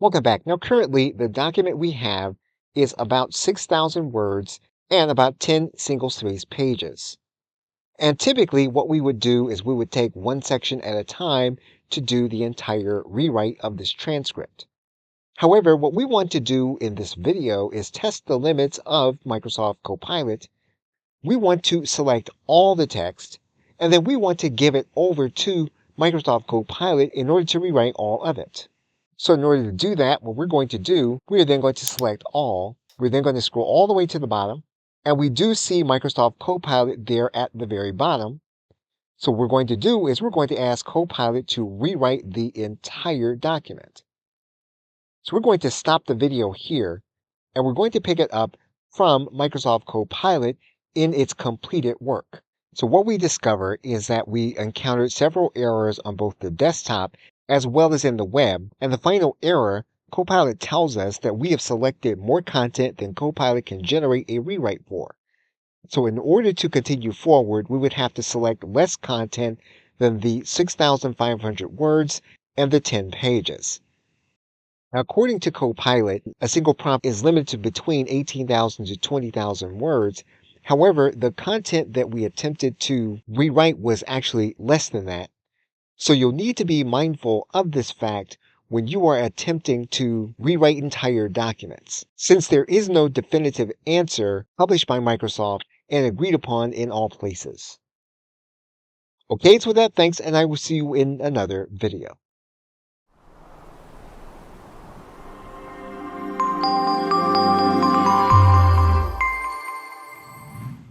Welcome back. Now, currently, the document we have is about 6,000 words and about 10 single-spaced pages. And typically, what we would do is we would take one section at a time to do the entire rewrite of this transcript. However, what we want to do in this video is test the limits of Microsoft Copilot. We want to select all the text, and then we want to give it over to Microsoft Copilot in order to rewrite all of it. So in order to do that, what we're going to do, we are then going to select all. We're then going to scroll all the way to the bottom. And we do see Microsoft Copilot there at the very bottom. So what we're going to do is we're going to ask Copilot to rewrite the entire document. So we're going to stop the video here, and we're going to pick it up from Microsoft Copilot in its completed work. So what we discover is that we encountered several errors on both the desktop as well as in the web. And the final error, Copilot tells us that we have selected more content than Copilot can generate a rewrite for. So in order to continue forward, we would have to select less content than the 6,500 words and the 10 pages. Now, according to Copilot, a single prompt is limited to between 18,000 to 20,000 words. However, the content that we attempted to rewrite was actually less than that. So you'll need to be mindful of this fact when you are attempting to rewrite entire documents, since there is no definitive answer published by Microsoft and agreed upon in all places. Okay, so with that, thanks, and I will see you in another video.